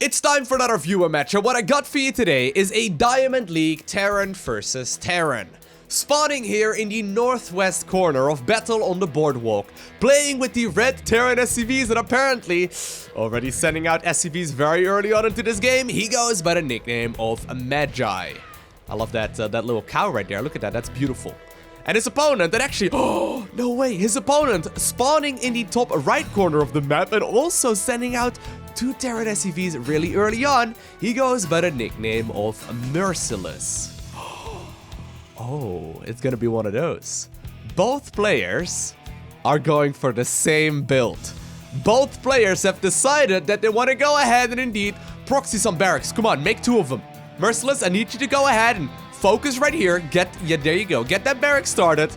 It's time for another viewer match, and what I got for you today is a Diamond League Terran versus Terran. Spawning here in the northwest corner of Battle on the Boardwalk, playing with the red Terran SCVs, and apparently already sending out SCVs very early on into this game. He goes by the nickname of Magi. I love that that little cow right there. Look at that, that's beautiful. And his opponent, that actually, oh, no way, his opponent spawning in the top right corner of the map and also sending out two Terran SCVs really early on. He goes by the nickname of Merciless. Oh, it's gonna be one of those. Both players are going for the same build. Both players have decided that they want to go ahead and indeed proxy some barracks. Come on, make two of them. Merciless, I need you to go ahead and focus right here. Yeah, there you go. Get that barrack started.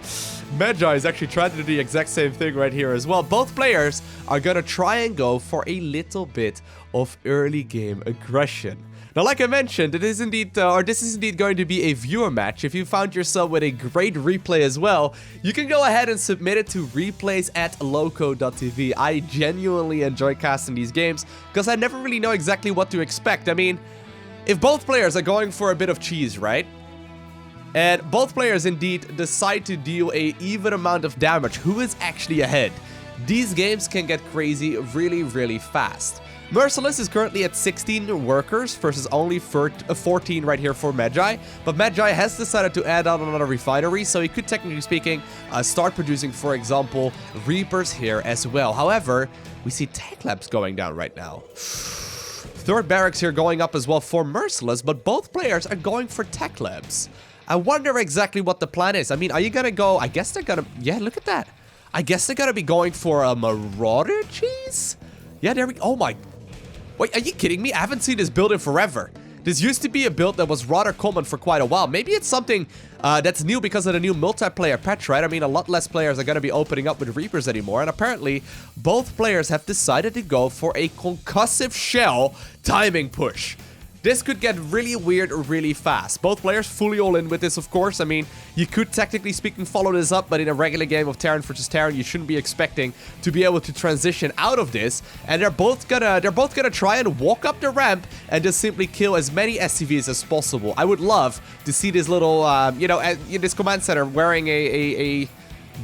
Magi is actually trying to do the exact same thing right here as well. Both players are gonna try and go for a little bit of early game aggression. Now, like I mentioned, this is indeed going to be a viewer match. If you found yourself with a great replay as well, you can go ahead and submit it to replays at LowkoTV. I genuinely enjoy casting these games because I never really know exactly what to expect. I mean, if both players are going for a bit of cheese, right? And both players indeed decide to deal a even amount of damage, who is actually ahead? These games can get crazy really, really fast. Merciless is currently at 16 workers versus only 14 right here for Magi. But Magi has decided to add on another refinery, so he could, technically speaking, start producing, for example, Reapers here as well. However, we see tech labs going down right now. Third barracks here going up as well for Merciless, but both players are going for tech labs. I wonder exactly what the plan is. I mean, are you gonna go? I guess they're gonna... Yeah, look at that. I guess they're gonna be going for a Marauder cheese? Yeah, there we... Oh my... Wait, are you kidding me? I haven't seen this build in forever. This used to be a build that was rather common for quite a while. Maybe it's something that's new because of the new multiplayer patch, right? I mean, a lot less players are gonna be opening up with Reapers anymore. And apparently, both players have decided to go for a Concussive Shell timing push. This could get really weird really fast. Both players fully all in with this, of course. I mean, you could technically speaking follow this up, but in a regular game of Terran versus Terran, you shouldn't be expecting to be able to transition out of this. And they're both gonna try and walk up the ramp and just simply kill as many SCVs as possible. I would love to see this little, this command center wearing a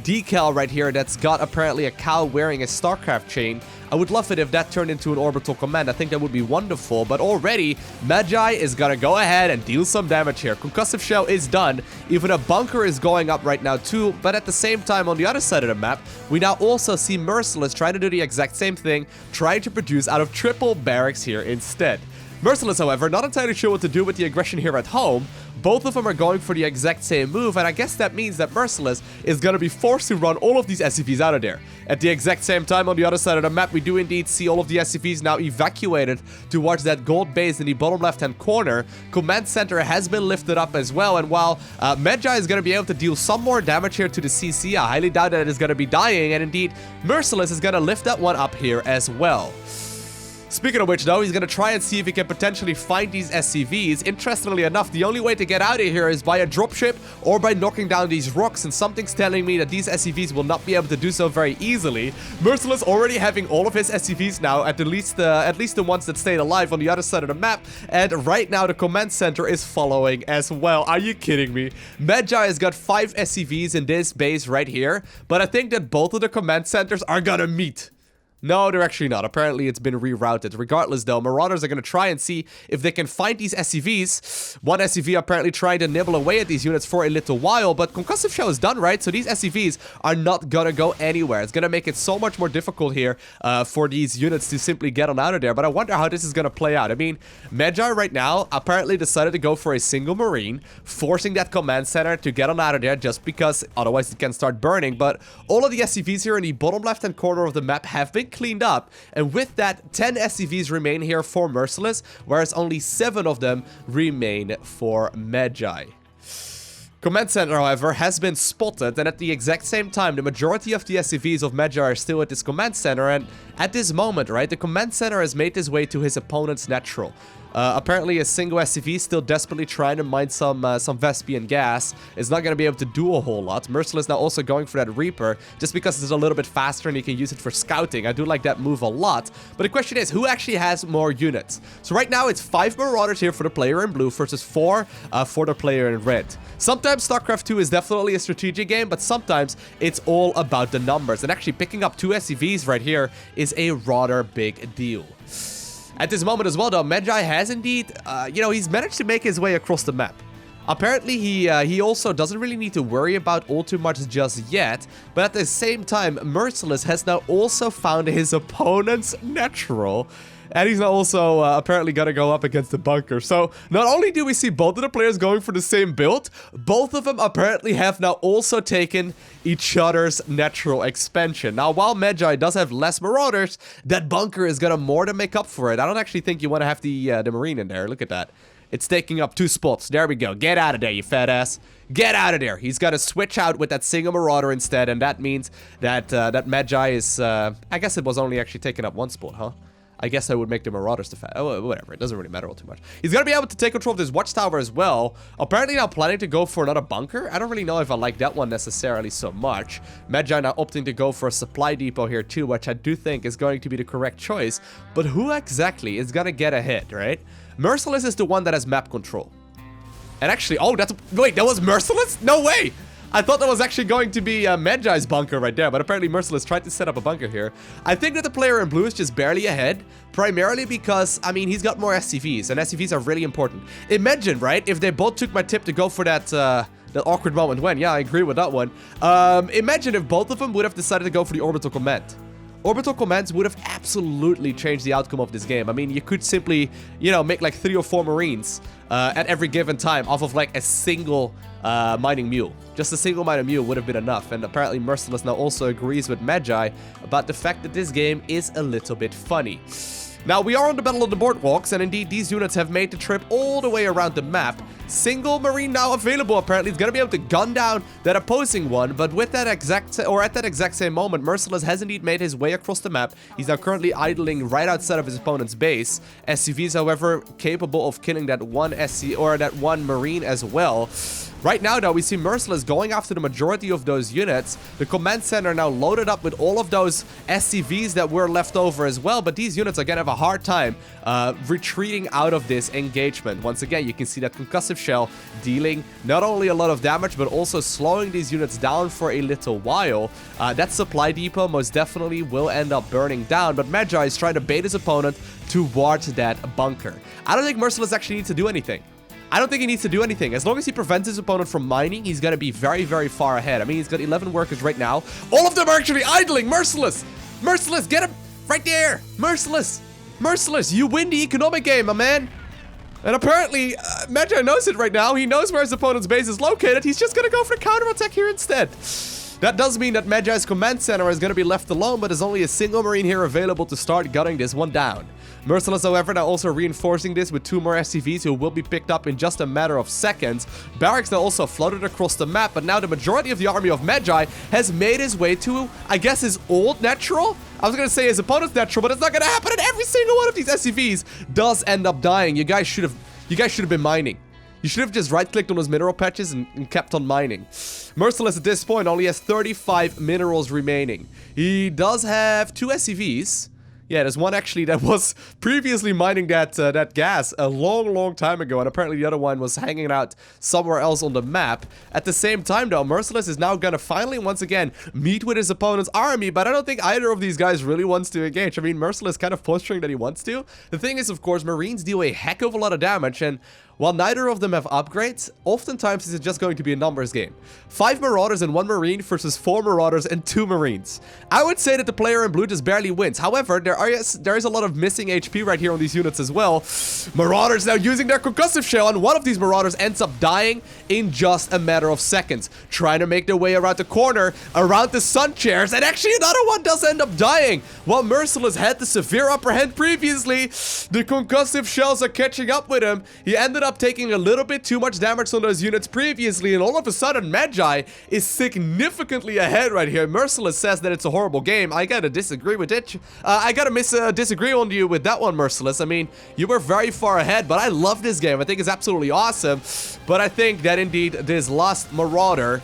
decal right here that's got apparently a cow wearing a StarCraft chain. I would love it if that turned into an orbital command. I think that would be wonderful, but already Magi is gonna go ahead and deal some damage here. Concussive Shell is done. Even a bunker is going up right now too, but at the same time on the other side of the map, we now also see Merciless trying to do the exact same thing, trying to produce out of triple barracks here instead. Merciless, however, not entirely sure what to do with the aggression here at home. Both of them are going for the exact same move, and I guess that means that Merciless is going to be forced to run all of these SCVs out of there. At the exact same time, on the other side of the map, we do indeed see all of the SCVs now evacuated towards that gold base in the bottom left-hand corner. Command Center has been lifted up as well, and while Magi is going to be able to deal some more damage here to the CC, I highly doubt that it is going to be dying, and indeed, Merciless is going to lift that one up here as well. Speaking of which, though, he's going to try and see if he can potentially find these SCVs. Interestingly enough, the only way to get out of here is by a dropship or by knocking down these rocks, and something's telling me that these SCVs will not be able to do so very easily. Merciless already having all of his SCVs now, at least the ones that stayed alive on the other side of the map, and right now the command center is following as well. Are you kidding me? Magi has got 5 SCVs in this base right here, but I think that both of the command centers are gonna meet. No, they're actually not. Apparently, it's been rerouted. Regardless, though, Marauders are going to try and see if they can find these SCVs. One SCV apparently trying to nibble away at these units for a little while, but Concussive Shell is done, right? So these SCVs are not going to go anywhere. It's going to make it so much more difficult here for these units to simply get on out of there, but I wonder how this is going to play out. I mean, Magi right now apparently decided to go for a single Marine, forcing that command center to get on out of there just because otherwise it can start burning, but all of the SCVs here in the bottom left-hand corner of the map have been cleaned up, and with that 10 SCVs remain here for Merciless, whereas only 7 of them remain for Magi. Command Center, however, has been spotted, and at the exact same time, the majority of the SCVs of Magi are still at this Command Center, and at this moment, right, the Command Center has made his way to his opponent's natural. Apparently, a single SCV still desperately trying to mine some Vespian gas is not going to be able to do a whole lot. Merciless now also going for that Reaper, just because it's a little bit faster and you can use it for scouting. I do like that move a lot. But the question is, who actually has more units? So right now, it's 5 Marauders here for the player in blue versus 4 for the player in red. Sometimes StarCraft 2 is definitely a strategic game, but sometimes it's all about the numbers. And actually, picking up 2 SCVs right here is a rather big deal. At this moment as well, though, Magi has indeed, he's managed to make his way across the map. Apparently, he also doesn't really need to worry about all too much just yet, but at the same time, Merciless has now also found his opponent's natural, and he's now also apparently gonna go up against the bunker. So, not only do we see both of the players going for the same build, both of them apparently have now also taken each other's natural expansion. Now, while Magi does have less Marauders, that bunker is gonna more than make up for it. I don't actually think you want to have the Marine in there. Look at that. It's taking up 2 spots. There we go. Get out of there, you fat ass. Get out of there. He's got to switch out with that single Marauder instead, and that means that that Magi is... I guess it was only actually taking up 1 spot, huh? I guess I would make the Marauders the fat. Oh, whatever. It doesn't really matter all too much. He's going to be able to take control of this watchtower as well. Apparently now planning to go for another bunker. I don't really know if I like that one necessarily so much. Magi now opting to go for a supply depot here too, which I do think is going to be the correct choice. But who exactly is going to get a hit, right? Merciless is the one that has map control. And actually, oh, wait, that was Merciless? No way! I thought that was actually going to be Magi's bunker right there, but apparently Merciless tried to set up a bunker here. I think that the player in blue is just barely ahead, primarily because, I mean, he's got more SCVs, and SCVs are really important. Imagine, right, if they both took my tip to go for that awkward moment when. Yeah, I agree with that one. Imagine if both of them would have decided to go for the orbital command. Orbital commands would have absolutely changed the outcome of this game. I mean, you could simply, make like 3 or 4 Marines at every given time off of like a single mining mule. Just a single mining mule would have been enough. And apparently Merciless now also agrees with Magi about the fact that this game is a little bit funny. Now, we are on the Battle of the Boardwalks, and indeed, these units have made the trip all the way around the map. Single Marine now available, apparently. He's gonna be able to gun down that opposing one, but with that at that exact same moment, Merciless has indeed made his way across the map. He's now currently idling right outside of his opponent's base. SCVs, however, capable of killing that one that one Marine as well. Right now, though, we see Merciless going after the majority of those units. The command center now loaded up with all of those SCVs that were left over as well, but these units are gonna have a hard time retreating out of this engagement. Once again, you can see that Concussive Shell dealing not only a lot of damage, but also slowing these units down for a little while. That supply depot most definitely will end up burning down, but Magi is trying to bait his opponent towards that bunker. I don't think Merciless actually needs to do anything. I don't think he needs to do anything. As long as he prevents his opponent from mining, he's going to be very, very far ahead. I mean, he's got 11 workers right now. All of them are actually idling. Merciless! Merciless, get him! Right there! Merciless! Merciless, you win the economic game, my man! And apparently, Magi knows it right now. He knows where his opponent's base is located. He's just going to go for a counterattack here instead. That does mean that Magi's command center is going to be left alone, but there's only a single Marine here available to start gutting this one down. Merciless, however, now also reinforcing this with 2 more SCVs who will be picked up in just a matter of seconds. Barracks now also floated across the map, but now the majority of the army of Magi has made his way to, I guess, his old natural? I was going to say his opponent's natural, but it's not going to happen, and every single one of these SCVs does end up dying. You guys should have been mining. You should have just right-clicked on those mineral patches and kept on mining. Merciless at this point only has 35 minerals remaining. He does have 2 SCVs. Yeah, there's one actually that was previously mining that gas a long time ago, and apparently the other one was hanging out somewhere else on the map. At the same time, though, Merciless is now gonna finally, once again, meet with his opponent's army, but I don't think either of these guys really wants to engage. I mean, Merciless kind of posturing that he wants to. The thing is, of course, Marines deal a heck of a lot of damage, and while neither of them have upgrades, oftentimes this is just going to be a numbers game. 5 Marauders and 1 Marine versus 4 Marauders and 2 Marines. I would say that the player in blue just barely wins. However, there is a lot of missing HP right here on these units as well. Marauders now using their Concussive Shell, and one of these Marauders ends up dying in just a matter of seconds. Trying to make their way around the corner, around the sun chairs, and actually another one does end up dying. While Merciless had the severe upper hand previously, the Concussive Shells are catching up with him. He ended up up taking a little bit too much damage on those units previously, and all of a sudden, Magi is significantly ahead right here. Merciless says that it's a horrible game. I gotta disagree with it. I gotta disagree on you with that one, Merciless. I mean, you were very far ahead, but I love this game. I think it's absolutely awesome. But I think that indeed this last Marauder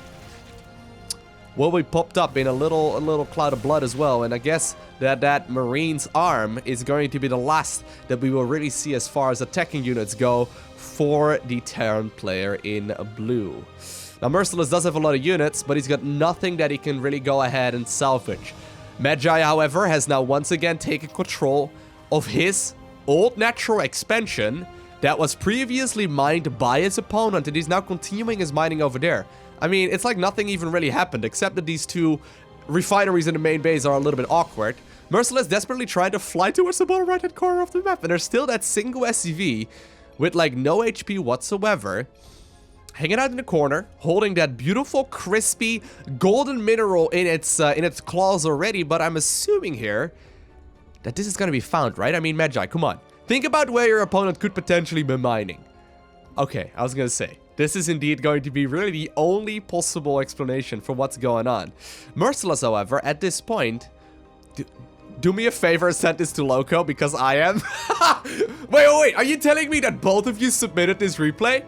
will be popped up in a little cloud of blood as well, and I guess that Marine's arm is going to be the last that we will really see as far as attacking units go for the Terran player in blue. Now, Merciless does have a lot of units, but he's got nothing that he can really go ahead and salvage. Magi, however, has now once again taken control of his old natural expansion that was previously mined by his opponent, and he's now continuing his mining over there. I mean, it's like nothing even really happened, except that these two refineries in the main base are a little bit awkward. Merciless desperately trying to fly towards the bottom right-hand corner of the map, and there's still that single SCV with like no HP whatsoever, hanging out in the corner, holding that beautiful, crispy, golden mineral in its claws already, but I'm assuming here that this is gonna be found, right? I mean, Magi, come on. Think about where your opponent could potentially be mining. Okay, I was gonna say, this is indeed going to be really the only possible explanation for what's going on. Merciless, however, at this point, do me a favor and send this to Lowko, because I am. Wait, are you telling me that both of you submitted this replay?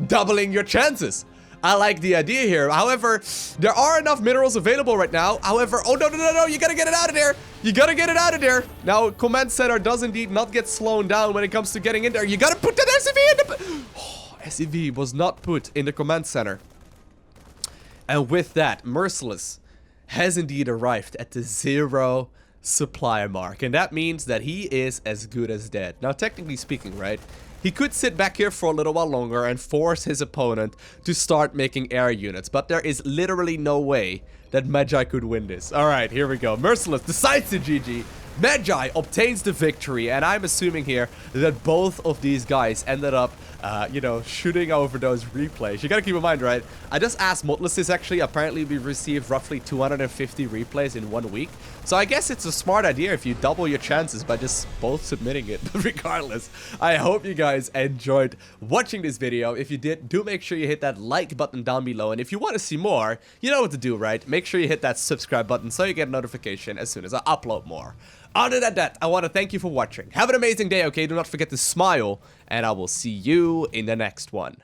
Doubling your chances. I like the idea here. However, there are enough minerals available right now. However, oh, no, you gotta get it out of there. You gotta get it out of there. Now, Command Center does indeed not get slowed down when it comes to getting in there. You gotta put that SCV in the... Oh, SCV was not put in the Command Center. And with that, Merciless has indeed arrived at the 0 supply mark. And that means that he is as good as dead. Now, technically speaking, right? He could sit back here for a little while longer and force his opponent to start making air units, but there is literally no way that Magi could win this. Alright, here we go. Merciless decides to GG. Magi obtains the victory, and I'm assuming here that both of these guys ended up, you know, shooting over those replays. You gotta keep in mind, right? I just asked Motless actually, apparently we received roughly 250 replays in 1 week. So I guess it's a smart idea if you double your chances by just both submitting it. But regardless, I hope you guys enjoyed watching this video. If you did, do make sure you hit that like button down below. And if you want to see more, you know what to do, right? Make sure you hit that subscribe button so you get a notification as soon as I upload more. Other than that, I want to thank you for watching. Have an amazing day, okay? Do not forget to smile, and I will see you in the next one.